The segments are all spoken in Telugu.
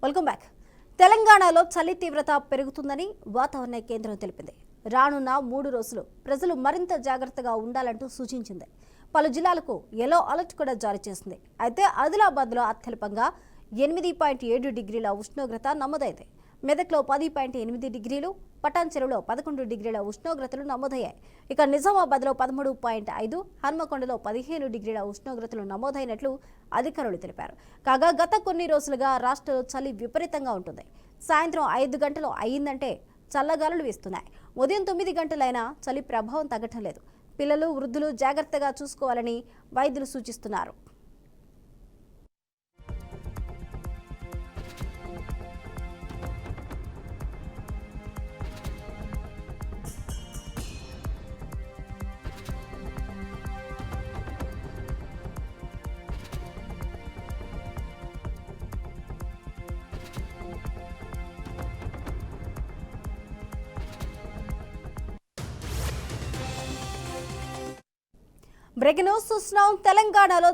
Welcome back. తెలంగాణలో చలి తీవ్రత పెరుగుతుందని వాతావరణ కేంద్రం తెలిపింది. రానున్న 3 రోజులు ప్రజలు మరింత జాగ్రత్తగా ఉండాలంటూ సూచించింది. పలు జిల్లాలకు యెల్లో అలర్ట్ కూడా జారీ చేసింది. అయితే ఆదిలాబాద్లో అత్యల్పంగా 8.7 డిగ్రీల ఉష్ణోగ్రత నమోదైంది. మెదక్లో 10.8 డిగ్రీలు, పటాన్ చెరువులో 11 డిగ్రీల ఉష్ణోగ్రతలు నమోదయ్యాయి. ఇక నిజామాబాద్లో 13.5, హన్మకొండలో 15 డిగ్రీల ఉష్ణోగ్రతలు నమోదైనట్లు అధికారులు తెలిపారు. కాగా గత కొన్ని రోజులుగా రాష్ట్రంలో చలి విపరీతంగా ఉంటుంది. సాయంత్రం 5 గంటలు అయ్యిందంటే చల్లగాలులు వీస్తున్నాయి. ఉదయం 9 గంటలైనా చలి ప్రభావం తగ్గటం లేదు. పిల్లలు, వృద్ధులు జాగ్రత్తగా చూసుకోవాలని వైద్యులు సూచిస్తున్నారు. బ్రేకింగ్ న్యూస్ చూస్తున్నాం. తెలంగాణలో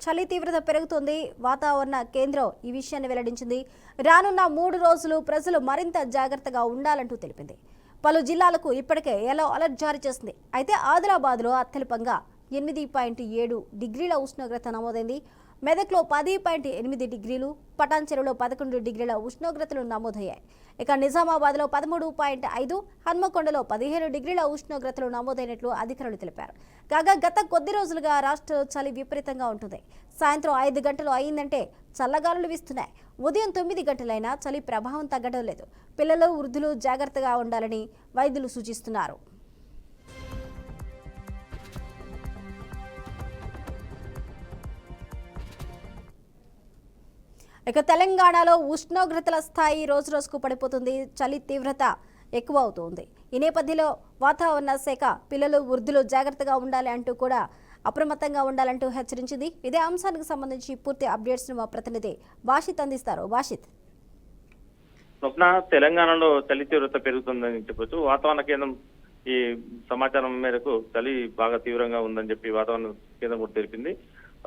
చలి తీవ్రత పెరుగుతుంది. వాతావరణ కేంద్రం ఈ విషయాన్ని వెల్లడించింది. రానున్న 3 రోజులు ప్రజలు మరింత జాగ్రత్తగా ఉండాలంటూ తెలిపింది. పలు జిల్లాలకు ఇప్పటికే యెల్లో అలర్ట్ జారీ చేసింది. అయితే ఆదిలాబాద్లో అత్యల్పంగా 8.7 డిగ్రీల ఉష్ణోగ్రత నమోదైంది. మెదక్లో 10.8 డిగ్రీలు, పటాన్ చెరువులో 11 డిగ్రీల ఉష్ణోగ్రతలు నమోదయ్యాయి. ఇక నిజామాబాద్లో 13.5, హన్మకొండలో 15 డిగ్రీల ఉష్ణోగ్రతలు నమోదైనట్లు అధికారులు తెలిపారు. కాగా గత కొద్ది రోజులుగా రాష్ట్రంలో చలి విపరీతంగా ఉంటుంది. సాయంత్రం 5 గంటలు అయిందంటే చల్లగాలులు వీస్తున్నాయి. ఉదయం 9 గంటలైనా చలి ప్రభావం తగ్గడం లేదు. పిల్లలు, వృద్ధులు జాగ్రత్తగా ఉండాలని వైద్యులు సూచిస్తున్నారు. ఇక తెలంగాణలో ఉష్ణోగ్రతల స్థాయి రోజురోజుకు పడిపోతుంది. చలి తీవ్రత ఎక్కువ అవుతుంది. ఈ నేపథ్యంలో వాతావరణ శాఖ పిల్లలు, వృద్ధులు జాగ్రత్తగా ఉండాలి అంటూ కూడా అప్రమత్తంగా ఉండాలంటూ హెచ్చరించింది. ఇదే అంశానికి సంబంధించి పూర్తి అప్డేట్స్ మా ప్రతినిధి బాషిత్ అందిస్తారు. బాషిత్, స్వప్న, తెలంగాణలో చలి తీవ్రత పెరుగుతుందని చెప్పొచ్చు. వాతావరణ కేంద్రం ఈ సమాచారం మేరకు చలి బాగా తీవ్రంగా ఉందని చెప్పి వాతావరణ కేంద్రం కూడా తెలిపింది.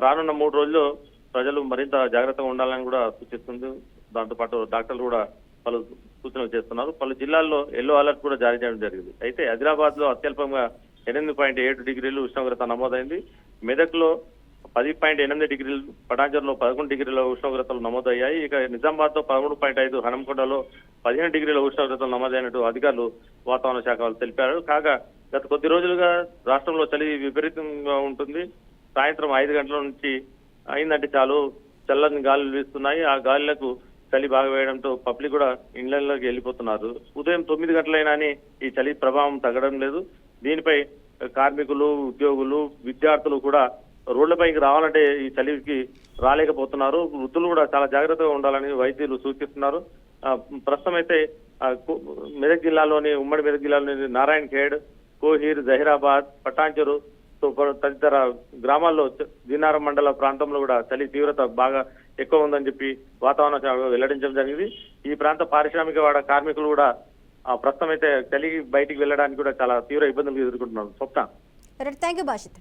రానున్న 3 రోజుల్లో ప్రజలు మరింత జాగ్రత్తగా ఉండాలని కూడా సూచిస్తుంది. దాంతోపాటు డాక్టర్లు కూడా పలు సూచనలు చేస్తున్నారు. పలు జిల్లాల్లో యెల్లో అలర్ట్ కూడా జారీ చేయడం జరిగింది. అయితే ఆదిలాబాద్ లో అత్యల్పంగా 8.7 డిగ్రీలు ఉష్ణోగ్రత నమోదైంది. మెదక్లో 10.8 డిగ్రీలు, పటాంజర్లో 11 డిగ్రీల ఉష్ణోగ్రతలు నమోదయ్యాయి. ఇక నిజామాబాద్ లో 13.5, హనంకొండలో 15 డిగ్రీల ఉష్ణోగ్రతలు నమోదైనట్టు అధికారులు వాతావరణ శాఖ వాళ్ళు తెలిపారు. కాగా గత కొద్ది రోజులుగా రాష్ట్రంలో చలి విపరీతంగా ఉంటుంది. సాయంత్రం 5 గంటల నుంచి అయిందంటే చాలు చల్లని గాలులు వీస్తున్నాయి. ఆ గాలులకు చలి బాగా వేయడంతో పబ్లిక్ కూడా ఇళ్లలోకి వెళ్ళిపోతున్నారు. ఉదయం 9 గంటలైనా ఈ చలి ప్రభావం తగ్గడం లేదు. దీనిపై కార్మికులు, ఉద్యోగులు, విద్యార్థులు కూడా రోడ్లపైకి రావాలంటే ఈ చలికి రాలేకపోతున్నారు. వృద్ధులు కూడా చాలా జాగ్రత్తగా ఉండాలని వైద్యులు సూచిస్తున్నారు. ప్రస్తుతం అయితే మెదక్ జిల్లాలోని, ఉమ్మడి మెదక్ జిల్లాలోని నారాయణ్ ఖేడ్, కోహీర్, జహీరాబాద్, పటాన్చెరు తదితర గ్రామాల్లో దినారం మండల ప్రాంతంలో కూడా చలి తీవ్రత బాగా ఎక్కువ ఉందని చెప్పి వాతావరణ శాఖ వెల్లడించడం జరిగింది. ఈ ప్రాంత పారిశ్రామిక వాడ కార్మికులు కూడా ప్రస్తుతం అయితే చలి బయటికి వెళ్ళడానికి కూడా చాలా తీవ్ర ఇబ్బందులు ఎదుర్కొంటున్నారు. స్వప్న. Thank you బాషిత్.